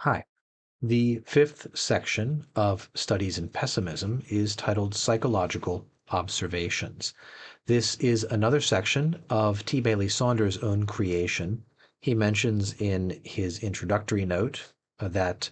Hi. The fifth section of Studies in Pessimism is titled Psychological Observations. This is another section of T. Bailey Saunders' own creation. He mentions in his introductory note that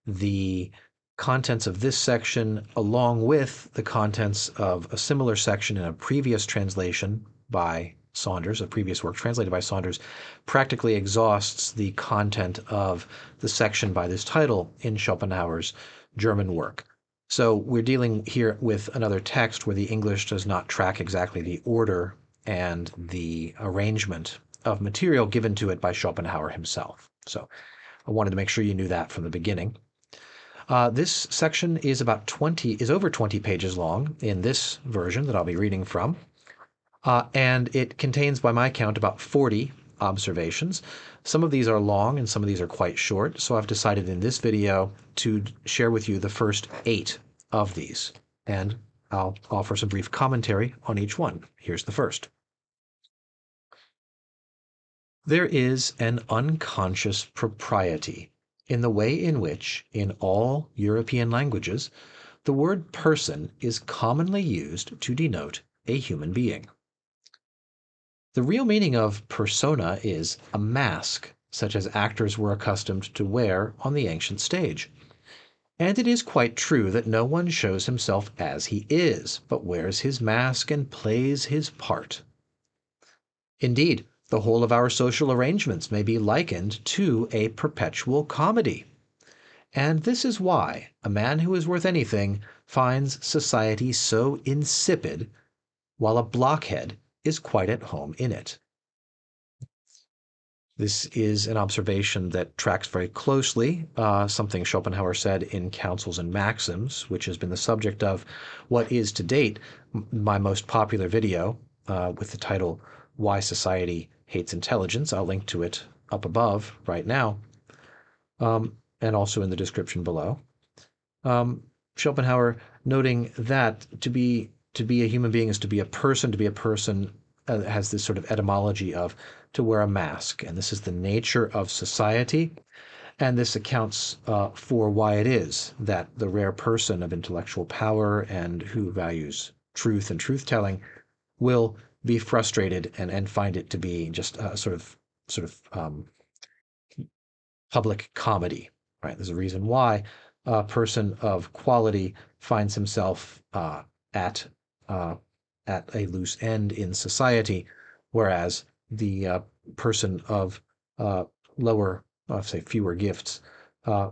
the contents of this section, along with the contents of a similar section in a previous translation by Saunders, a previous work translated by Saunders, practically exhausts the content of the section by this title in Schopenhauer's German work. So we're dealing here with another text where the English does not track exactly the order and the arrangement of material given to it by Schopenhauer himself. So I wanted to make sure you knew that from the beginning. This section is over 20 pages long in this version that I'll be reading from. And it contains, by my count, about 40 observations. Some of these are long and some of these are quite short, so I've decided in this video to share with you the first 8 of these, and I'll offer some brief commentary on each one. Here's the first. There is an unconscious propriety in the way in which, in all European languages, the word person is commonly used to denote a human being. The real meaning of persona is a mask, such as actors were accustomed to wear on the ancient stage. And it is quite true that no one shows himself as he is, but wears his mask and plays his part. Indeed, the whole of our social arrangements may be likened to a perpetual comedy. And this is why a man who is worth anything finds society so insipid, while a blockhead is quite at home in it. This is an observation that tracks very closely something Schopenhauer said in Counsels and Maxims, which has been the subject of what is to date my most popular video with the title Why Society Hates Intelligence. I'll link to it up above right now, and also in the description below. Schopenhauer noting that to be a human being is to be a person. To be a person has this sort of etymology of to wear a mask, and this is the nature of society. And this accounts for why it is that the rare person of intellectual power and who values truth and truth-telling will be frustrated and find it to be just a sort of public comedy, right? There's a reason why a person of quality finds himself at a loose end in society, whereas the person of lower, say, fewer gifts,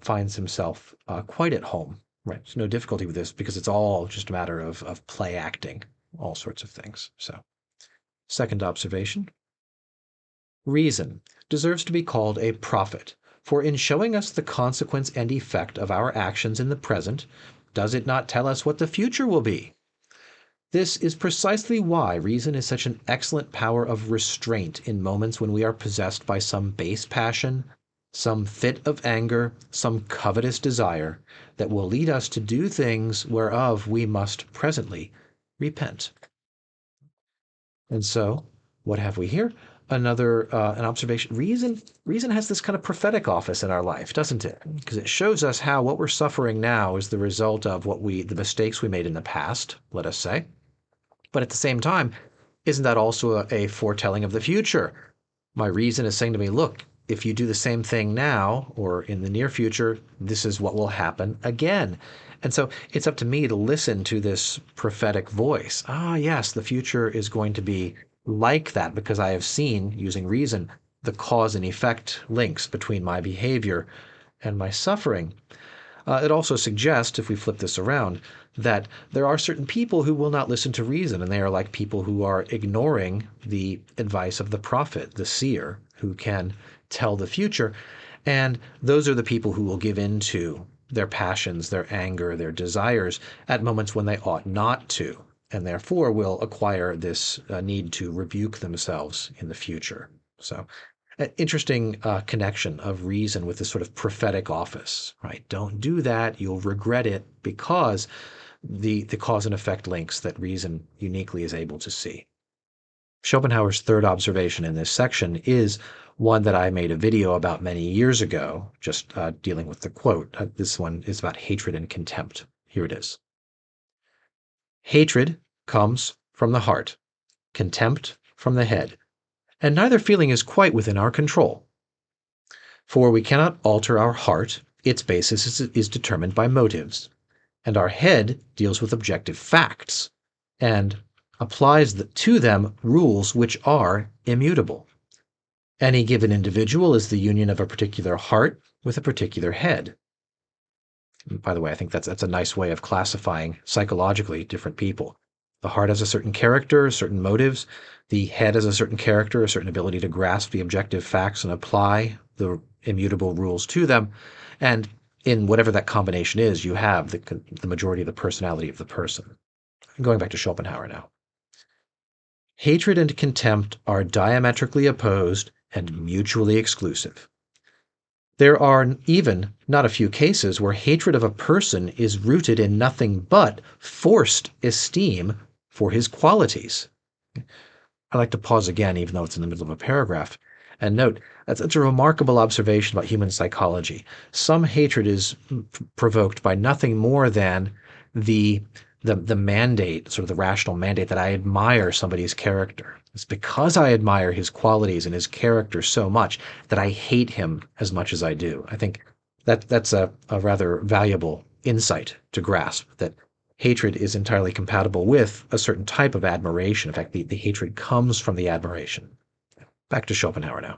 finds himself quite at home. Right? There's no difficulty with this because it's all just a matter of play acting, all sorts of things. So, second observation. Reason deserves to be called a prophet, for in showing us the consequence and effect of our actions in the present, does it not tell us what the future will be? This is precisely why reason is such an excellent power of restraint in moments when we are possessed by some base passion, some fit of anger, some covetous desire that will lead us to do things whereof we must presently repent. And so, what have we here? Another an observation. Reason has this kind of prophetic office in our life, doesn't it? Because it shows us how what we're suffering now is the result of the mistakes we made in the past, let us say. But at the same time, isn't that also a foretelling of the future? My reason is saying to me, look, if you do the same thing now or in the near future, this is what will happen again. And so it's up to me to listen to this prophetic voice. Ah, yes, the future is going to be like that because I have seen, using reason, the cause and effect links between my behavior and my suffering. It also suggests, if we flip this around, that there are certain people who will not listen to reason, and they are like people who are ignoring the advice of the prophet, the seer, who can tell the future. And those are the people who will give in to their passions, their anger, their desires at moments when they ought not to, and therefore will acquire this need to rebuke themselves in the future. So an interesting connection of reason with this sort of prophetic office, right? Don't do that. You'll regret it because the cause and effect links that reason uniquely is able to see. Schopenhauer's third observation in this section is one that I made a video about many years ago, just dealing with the quote. This one is about hatred and contempt. Here it is. Hatred comes from the heart, contempt from the head, and neither feeling is quite within our control. For we cannot alter our heart, its basis is determined by motives, and our head deals with objective facts, and applies to them rules which are immutable. Any given individual is the union of a particular heart with a particular head. And by the way, I think that's a nice way of classifying psychologically different people. The heart has a certain character, certain motives. The head has a certain character, a certain ability to grasp the objective facts and apply the immutable rules to them. And in whatever that combination is, you have the majority of the personality of the person. Going back to Schopenhauer now. Hatred and contempt are diametrically opposed and mutually exclusive. There are even not a few cases where hatred of a person is rooted in nothing but forced esteem for his qualities. I like to pause again, even though it's in the middle of a paragraph, and note that's a remarkable observation about human psychology. Some hatred is provoked by nothing more than the mandate, sort of the rational mandate that I admire somebody's character. It's because I admire his qualities and his character so much that I hate him as much as I do. I think that's a rather valuable insight to grasp, that hatred is entirely compatible with a certain type of admiration. In fact, the hatred comes from the admiration. Back to Schopenhauer now.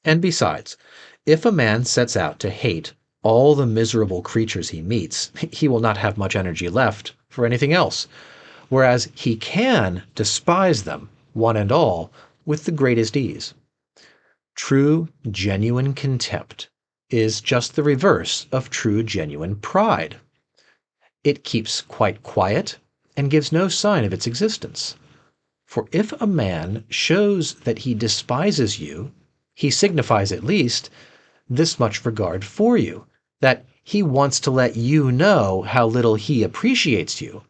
And besides, if a man sets out to hate all the miserable creatures he meets, he will not have much energy left for anything else, whereas he can despise them, one and all, with the greatest ease. True, genuine contempt is just the reverse of true, genuine pride. It keeps quite quiet and gives no sign of its existence. For if a man shows that he despises you, he signifies at least this much regard for you, that he wants to let you know how little he appreciates you,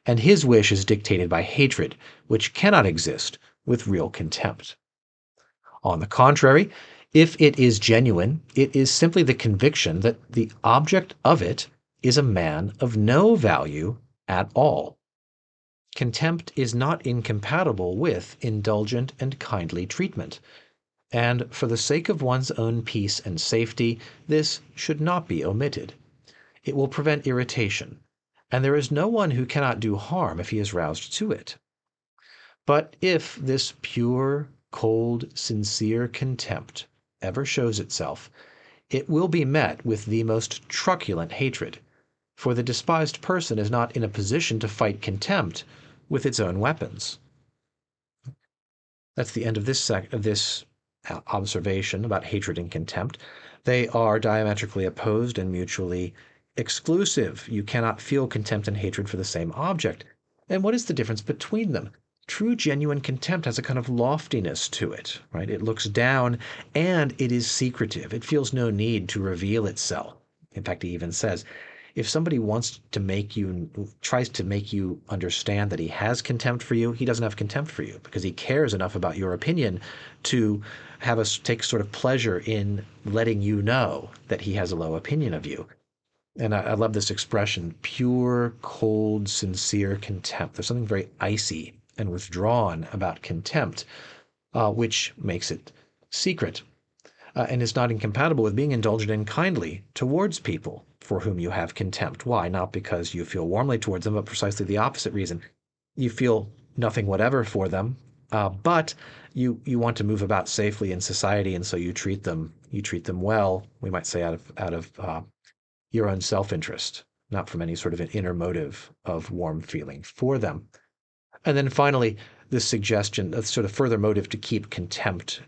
and his wish is dictated by hatred, which cannot exist with real contempt. On the contrary, if it is genuine, it is simply the conviction that the object of it is a man of no value at all. Contempt is not incompatible with indulgent and kindly treatment, and for the sake of one's own peace and safety, this should not be omitted. It will prevent irritation, and there is no one who cannot do harm if he is roused to it. But if this pure, cold, sincere contempt ever shows itself, it will be met with the most truculent hatred, for the despised person is not in a position to fight contempt with its own weapons. That's the end of this observation about hatred and contempt. They are diametrically opposed and mutually exclusive. You cannot feel contempt and hatred for the same object. And what is the difference between them? True, genuine contempt has a kind of loftiness to it, right? It looks down and it is secretive. It feels no need to reveal itself. In fact, he even says, if somebody tries to make you understand that he has contempt for you, he doesn't have contempt for you because he cares enough about your opinion to take sort of pleasure in letting you know that he has a low opinion of you. And I love this expression, pure, cold, sincere contempt. There's something very icy and withdrawn about contempt, which makes it secret and is not incompatible with being indulgent and kindly towards people for whom you have contempt. Why? Not because you feel warmly towards them, but precisely the opposite reason. You feel nothing whatever for them, but you want to move about safely in society, and so you treat them well. We might say out of your own self-interest, not from any sort of an inner motive of warm feeling for them. And then finally, this suggestion, a sort of further motive to keep contempt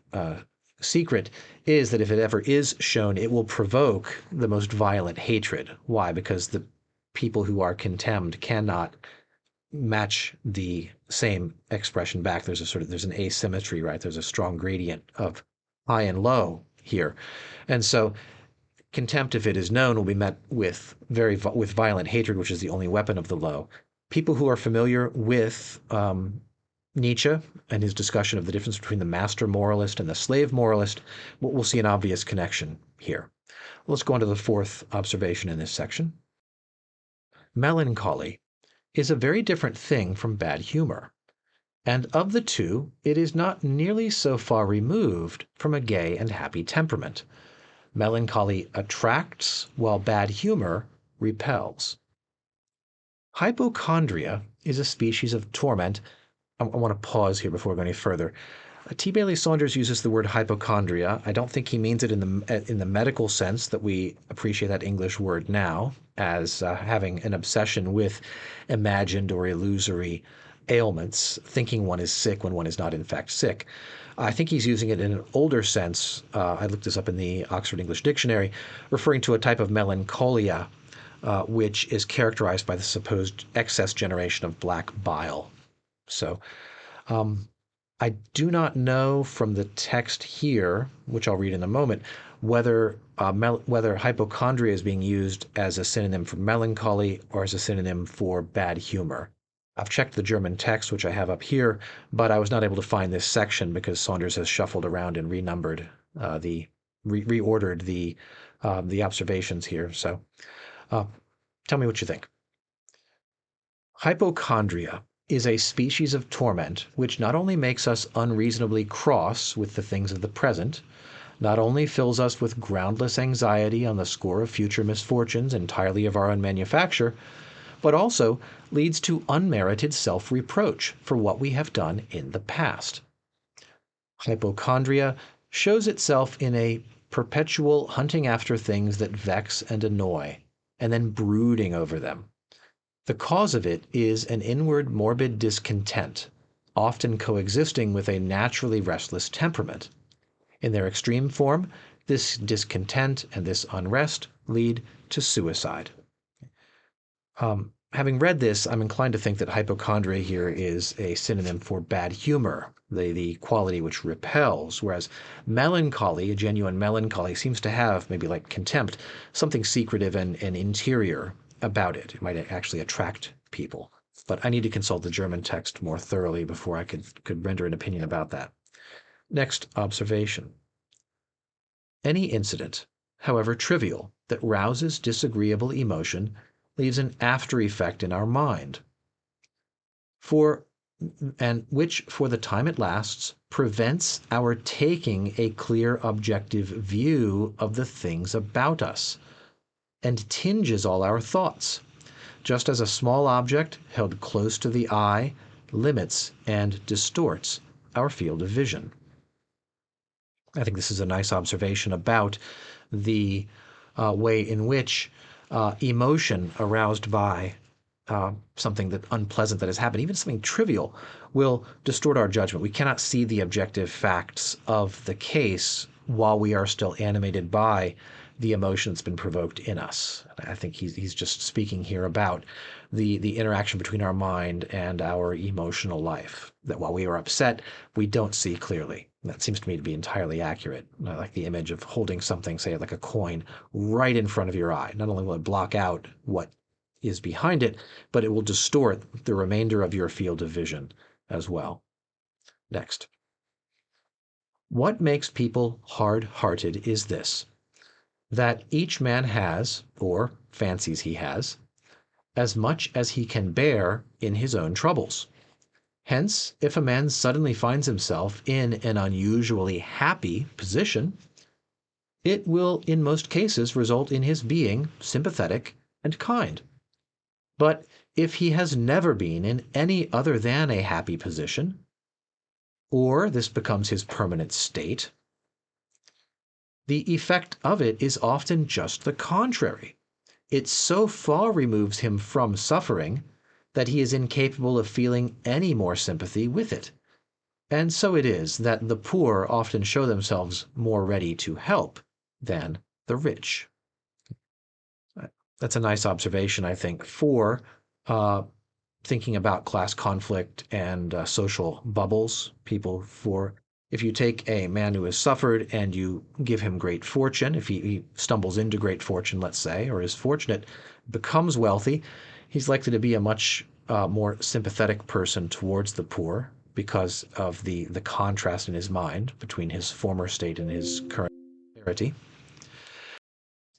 secret, is that if it ever is shown, it will provoke the most violent hatred. Why? Because the people who are contemned cannot match the same expression back. There's an asymmetry, right? There's a strong gradient of high and low here. And so contempt, if it is known, will be met with violent hatred, which is the only weapon of the low. People who are familiar with Nietzsche and his discussion of the difference between the master moralist and the slave moralist will see an obvious connection here. Let's go on to the fourth observation in this section. Melancholy is a very different thing from bad humor, and of the two, it is not nearly so far removed from a gay and happy temperament. Melancholy attracts, while bad humor repels. Hypochondria is a species of torment. I want to pause here before we go any further. T. Bailey Saunders uses the word hypochondria. I don't think he means it in the medical sense that we appreciate that English word now as having an obsession with imagined or illusory ailments, thinking one is sick when one is not in fact sick. I think he's using it in an older sense. I looked this up in the Oxford English Dictionary, referring to a type of melancholia, which is characterized by the supposed excess generation of black bile. So I do not know from the text here, which I'll read in a moment, whether hypochondria is being used as a synonym for melancholy or as a synonym for bad humor. I've checked the German text, which I have up here, but I was not able to find this section because Saunders has shuffled around and renumbered reordered the observations here. So tell me what you think. Hypochondria is a species of torment which not only makes us unreasonably cross with the things of the present, not only fills us with groundless anxiety on the score of future misfortunes entirely of our own manufacture, but also leads to unmerited self-reproach for what we have done in the past. Hypochondria shows itself in a perpetual hunting after things that vex and annoy, and then brooding over them. The cause of it is an inward morbid discontent, often coexisting with a naturally restless temperament. In their extreme form, this discontent and this unrest lead to suicide. Having read this, I'm inclined to think that hypochondria here is a synonym for bad humor, the quality which repels, whereas melancholy, a genuine melancholy, seems to have, maybe like contempt, something secretive and interior about it. It might actually attract people. But I need to consult the German text more thoroughly before I could render an opinion about that. Next observation. Any incident, however trivial, that rouses disagreeable emotion leaves an after effect in our mind, which, for the time it lasts, prevents our taking a clear objective view of the things about us, and tinges all our thoughts, just as a small object held close to the eye limits and distorts our field of vision. I think this is a nice observation about the way in which emotion aroused by something that unpleasant that has happened, even something trivial, will distort our judgment. We cannot see the objective facts of the case while we are still animated by the emotion that's been provoked in us. I think he's just speaking here about the interaction between our mind and our emotional life, that while we are upset, we don't see clearly. That seems to me to be entirely accurate. I like the image of holding something, say like a coin, right in front of your eye. Not only will it block out what is behind it, but it will distort the remainder of your field of vision as well. Next. What makes people hard-hearted is this: that each man has, or fancies he has, as much as he can bear in his own troubles. Hence, if a man suddenly finds himself in an unusually happy position, it will in most cases result in his being sympathetic and kind. But if he has never been in any other than a happy position, or this becomes his permanent state, the effect of it is often just the contrary. It so far removes him from suffering that he is incapable of feeling any more sympathy with it. And so it is that the poor often show themselves more ready to help than the rich. That's a nice observation, I think, for thinking about class conflict and social bubbles. If you take a man who has suffered and you give him great fortune, if he stumbles into great fortune, let's say, or is fortunate, becomes wealthy, he's likely to be a much more sympathetic person towards the poor because of the contrast in his mind between his former state and his current prosperity.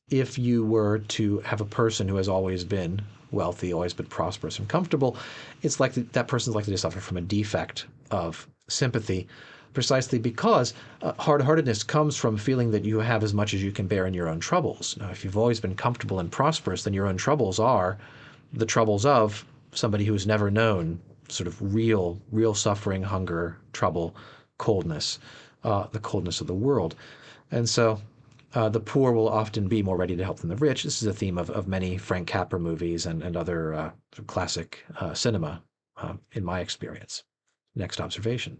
If you were to have a person who has always been wealthy, always been prosperous and comfortable, it's likely that person's likely to suffer from a defect of sympathy, precisely because hard-heartedness comes from feeling that you have as much as you can bear in your own troubles. Now, if you've always been comfortable and prosperous, then your own troubles are the troubles of somebody who's never known sort of real suffering, hunger, trouble, coldness, the coldness of the world. And so the poor will often be more ready to help than the rich. This is a theme of many Frank Capra movies and other classic cinema, in my experience. Next observation.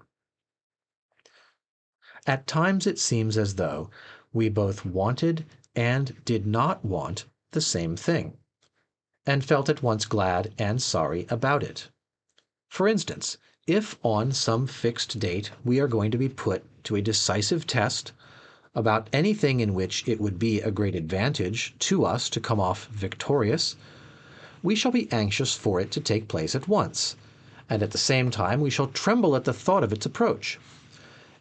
At times it seems as though we both wanted and did not want the same thing, and felt at once glad and sorry about it. For instance, if on some fixed date we are going to be put to a decisive test about anything in which it would be a great advantage to us to come off victorious, we shall be anxious for it to take place at once, and at the same time we shall tremble at the thought of its approach.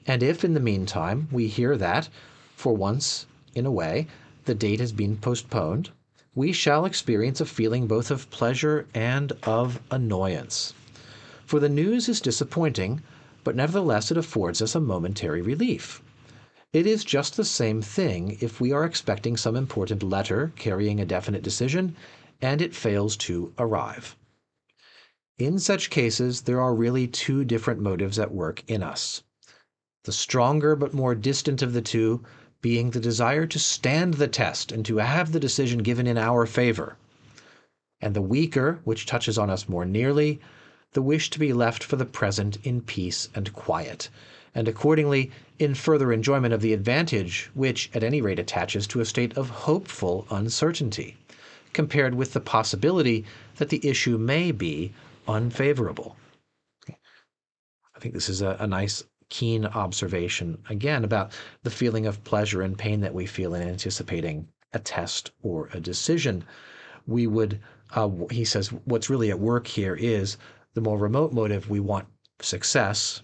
And if in the meantime we hear that, for once in a way, the date has been postponed, we shall experience a feeling both of pleasure and of annoyance. For the news is disappointing, but nevertheless it affords us a momentary relief. It is just the same thing if we are expecting some important letter carrying a definite decision, and it fails to arrive. In such cases, there are really two different motives at work in us. The stronger but more distant of the two being the desire to stand the test and to have the decision given in our favor, and the weaker, which touches on us more nearly, the wish to be left for the present in peace and quiet, and accordingly in further enjoyment of the advantage which at any rate attaches to a state of hopeful uncertainty, compared with the possibility that the issue may be unfavorable. I think this is a nice, keen observation, again, about the feeling of pleasure and pain that we feel in anticipating a test or a decision. We would, he says, what's really at work here is the more remote motive. We want success,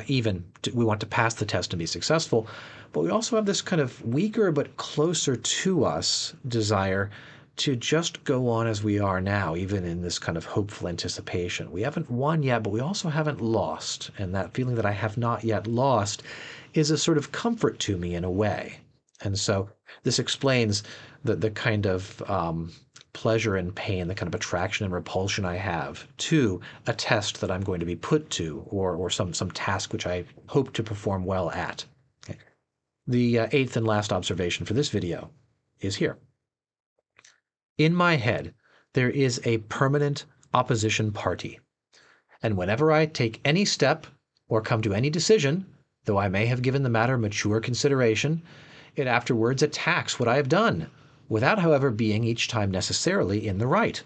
we want to pass the test and be successful, but we also have this kind of weaker but closer to us desire to just go on as we are now, even in this kind of hopeful anticipation. We haven't won yet, but we also haven't lost. And that feeling that I have not yet lost is a sort of comfort to me in a way. And so this explains the kind of pleasure and pain, the kind of attraction and repulsion I have to a test that I'm going to be put to, or some task which I hope to perform well at. Okay. The eighth and last observation for this video is here. In my head, there is a permanent opposition party, and whenever I take any step or come to any decision, though I may have given the matter mature consideration, it afterwards attacks what I have done, without, however, being each time necessarily in the right.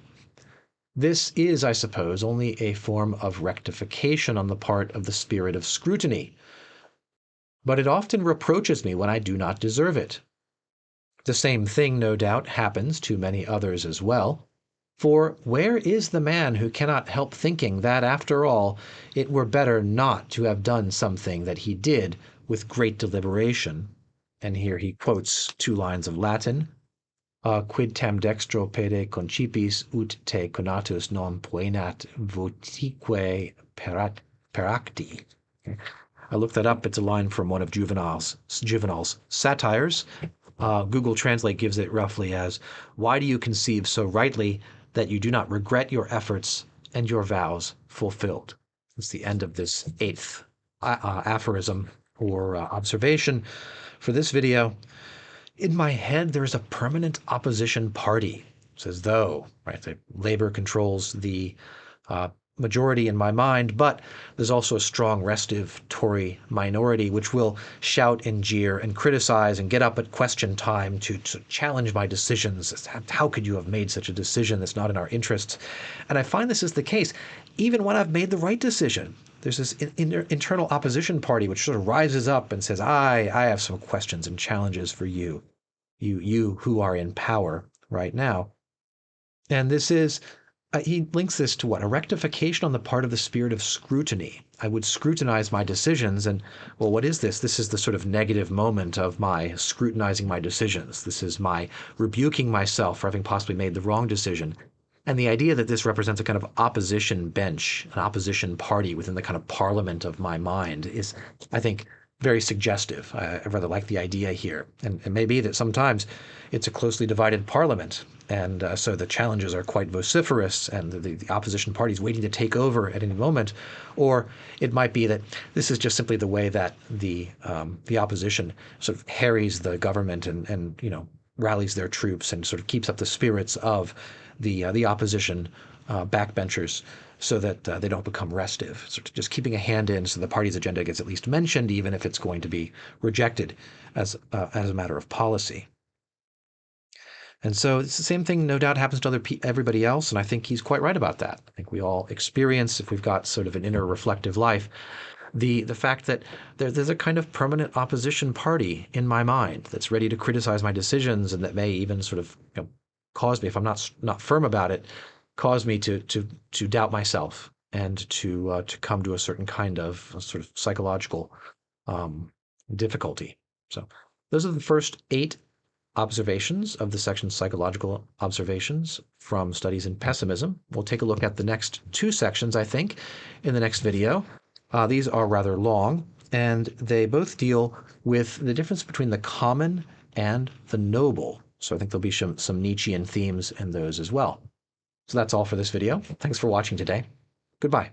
This is, I suppose, only a form of rectification on the part of the spirit of scrutiny, but it often reproaches me when I do not deserve it. The same thing, no doubt, happens to many others as well. For where is the man who cannot help thinking that, after all, it were better not to have done something that he did with great deliberation? And here he quotes two lines of Latin, quid tam dextro pede concipis ut te conatus non poenat votique peracti. I looked that up. It's a line from one of Juvenal's satires. Google Translate gives it roughly as, why do you conceive so rightly that you do not regret your efforts and your vows fulfilled? It's the end of this eighth aphorism or observation for this video. In my head, there's a permanent opposition party. It's as though, right, the labor controls the majority in my mind, but there's also a strong restive Tory minority which will shout and jeer and criticize and get up at question time to challenge my decisions. How could you have made such a decision that's not in our interests? And I find this is the case even when I've made the right decision. There's this internal opposition party which sort of rises up and says, I have some questions and challenges for you who are in power right now. And this is he links this to what? A rectification on the part of the spirit of scrutiny. I would scrutinize my decisions, and, well, what is this? This is the sort of negative moment of my scrutinizing my decisions. This is my rebuking myself for having possibly made the wrong decision. And the idea that this represents a kind of opposition bench, an opposition party within the kind of parliament of my mind is, I think, very suggestive. I rather like the idea here. And it may be that sometimes it's a closely divided parliament, and so the challenges are quite vociferous, and the opposition party is waiting to take over at any moment. Or it might be that this is just simply the way that the opposition sort of harries the government and rallies their troops and sort of keeps up the spirits of the opposition backbenchers, so that they don't become restive. Sort of just keeping a hand in so the party's agenda gets at least mentioned, even if it's going to be rejected as a matter of policy. And so it's the same thing, no doubt, happens to everybody else, and I think he's quite right about that. I think we all experience, if we've got sort of an inner reflective life, the fact that there's a kind of permanent opposition party in my mind that's ready to criticize my decisions, and that may even sort of cause me, if I'm not firm about it, cause me to doubt myself, and to come to a certain kind of sort of psychological difficulty. So those are the first 8 observations of the section Psychological Observations from Studies in Pessimism. We'll take a look at the next 2 sections, I think, in the next video. These are rather long, and they both deal with the difference between the common and the noble. So I think there'll be some Nietzschean themes in those as well. So that's all for this video. Thanks for watching today. Goodbye.